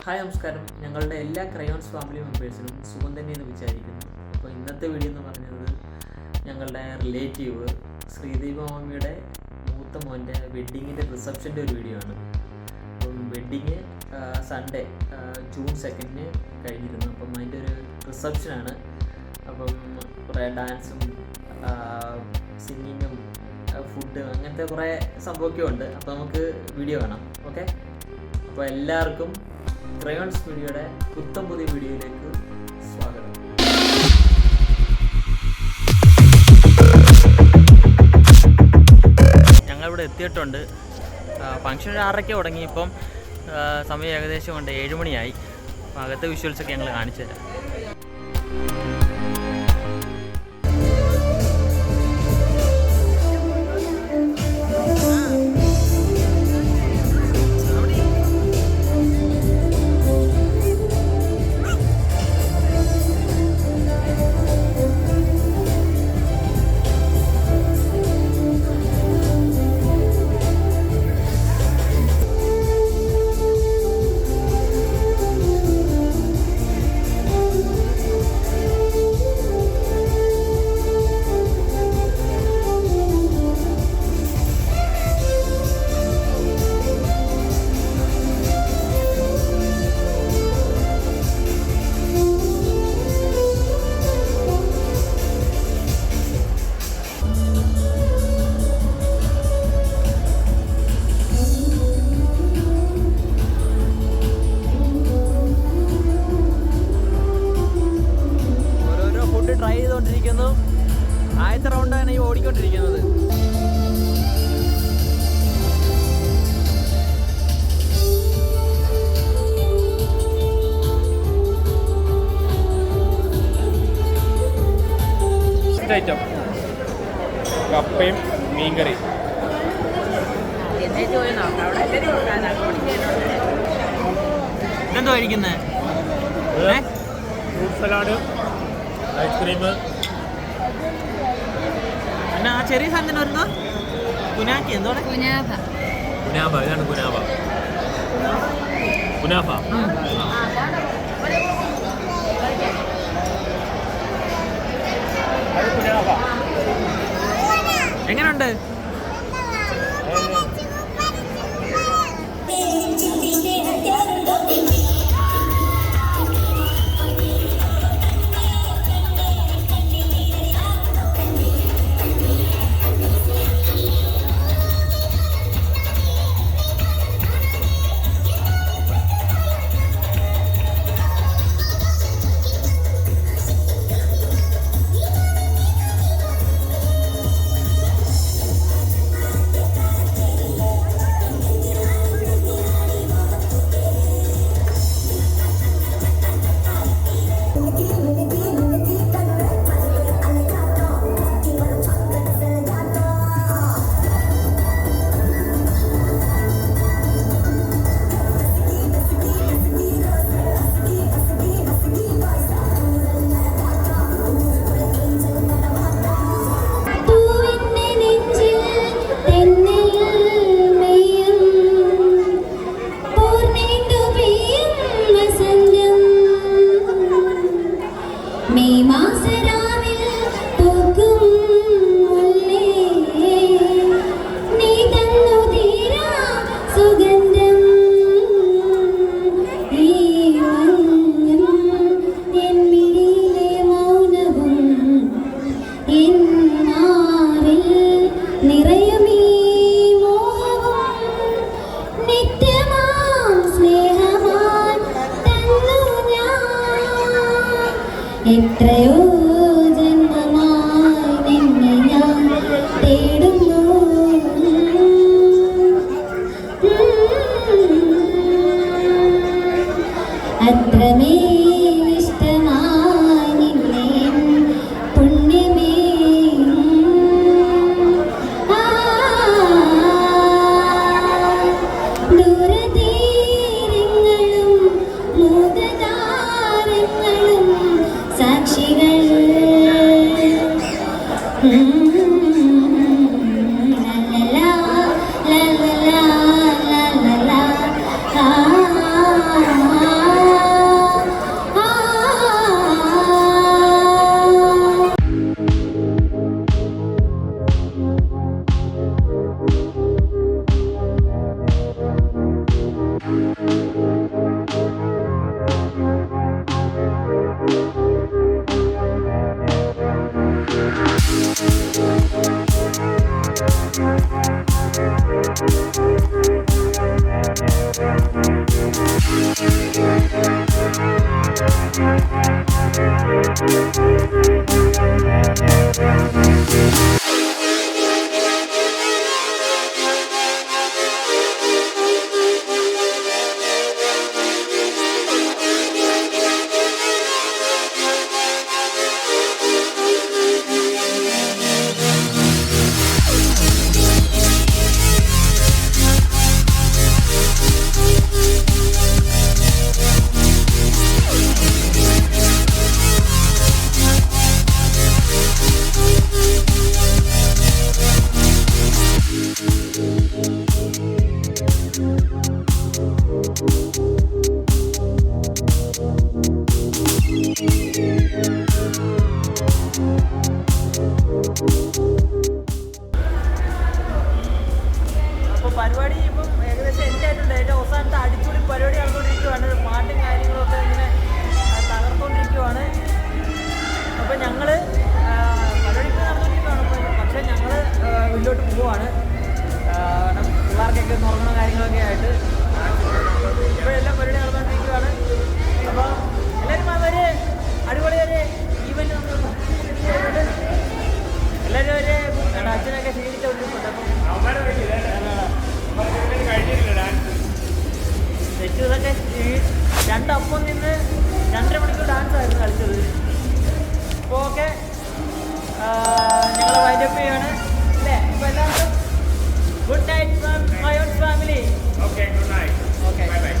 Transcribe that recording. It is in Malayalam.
ഹായ് നമസ്കാരം. ഞങ്ങളുടെ എല്ലാ ക്രയോൺസ് ഫാമിലി മെമ്പേഴ്സിനും സുഖം തന്നെയെന്ന് വിചാരിക്കുന്നു. അപ്പോൾ ഇന്നത്തെ വീഡിയോ എന്ന് പറഞ്ഞത് ഞങ്ങളുടെ റിലേറ്റീവ് ശ്രീദേവി മാമിയുടെ മൂത്ത മോൻ്റെ വെഡ്ഡിങ്ങിൻ്റെ റിസപ്ഷൻ്റെ ഒരു വീഡിയോ ആണ്. അപ്പം വെഡ്ഡിങ് സൺഡേ ജൂൺ 2 കഴിഞ്ഞിരുന്നു. അപ്പം അതിൻ്റെ ഒരു റിസപ്ഷനാണ്. അപ്പം കുറേ ഡാൻസും സിംഗിങ്ങും ഫുഡ് അങ്ങനത്തെ കുറേ സംഭവമൊക്കെ ഉണ്ട്. അപ്പോൾ നമുക്ക് വീഡിയോ കാണാം. ഓക്കെ, അപ്പോൾ എല്ലാവർക്കും ക്രയോൺസ് മീഡിയയുടെ പുതിയ വീഡിയോയിലേക്ക് സ്വാഗതം. ഞങ്ങളിവിടെ എത്തിയിട്ടുണ്ട്. ഫംഗ്ഷൻ 6:30 തുടങ്ങി. ഇപ്പം സമയം ഏകദേശം കൊണ്ട് 7 മണിയായി. അപ്പം അകത്തെ വിഷ്വൽസൊക്കെ ഞങ്ങൾ കാണിച്ചു തരാം. ട്രൈ ചെയ്തുകൊണ്ടിരിക്കുന്നു. ആദ്യത്തെ റൗണ്ടാണ് ഈ ഓടിക്കൊണ്ടിരിക്കുന്നത്. ഐറ്റം കപ്പയും മീൻകറി. ഇതെന്തോ കഴിക്കുന്നത്? Fruit salad, ice cream. പിന്നെ ആ ചെറിയ സാധനം വരുന്നോ? കുനാക്കി എന്തോ കുനാഫ. ഇതാണ് കുനാഫ. കുനാഫ എങ്ങനെയുണ്ട്? എത്രയോ ജന്മമായി നിന്നെ ഞാൻ തേടുന്നു. അത്രമേൽ ഇഷ്ടമായി നിന്നെ പുണ്യമേ. ദൂരതീരങ്ങളും മൂകതാരങ്ങളും സാക്ഷികൾ. la la la la la la la. അപ്പോൾ പരിപാടി ഇപ്പം ഏകദേശം എൻഡായിട്ടുണ്ട്. ഏറ്റവും അവസാനത്തെ അടിച്ചുപൊളി പരിപാടി നടന്നുകൊണ്ടിരിക്കുകയാണ്. പാട്ടും കാര്യങ്ങളൊക്കെ ഇങ്ങനെ തകർത്തുകൊണ്ടിരിക്കുകയാണ്. അപ്പോൾ ഞങ്ങൾ പരിപാടി ഇപ്പോൾ നടന്നുകൊണ്ടിരിക്കുകയാണ്. പക്ഷേ ഞങ്ങൾ വീട്ടിലോട്ട് പോവുകയാണ്. കാരണം പിള്ളേർക്കൊക്കെ ഒന്ന് ഉറങ്ങുന്ന കാര്യങ്ങളൊക്കെ ആയിട്ട് ഇപ്പോഴെല്ലാം പരിപാടി നടന്നുകൊണ്ടിരിക്കുകയാണ്. അപ്പോൾ എല്ലാവരും അതൊരു അടിപൊളി ഒരു ഈവൻറ്റ് നമ്മൾ എല്ലാവരും ഒരു അച്ഛനൊക്കെ ക്ഷീണിച്ചുകൊണ്ടിരിക്കുന്നുണ്ട്. തെറ്റു ഇതൊക്കെ 2 അപ്പം നിന്ന് 2.5 മണിക്കൂർ ഡാൻസ് ആയിരുന്നു കളിച്ചത്. അപ്പോൾ ഓക്കെ ഞങ്ങൾ വൈൻഡപ്പ് ചെയ്യാണ് അല്ലേ? അപ്പോൾ എല്ലാവർക്കും good night from my own family. Okay, good night. Okay bye.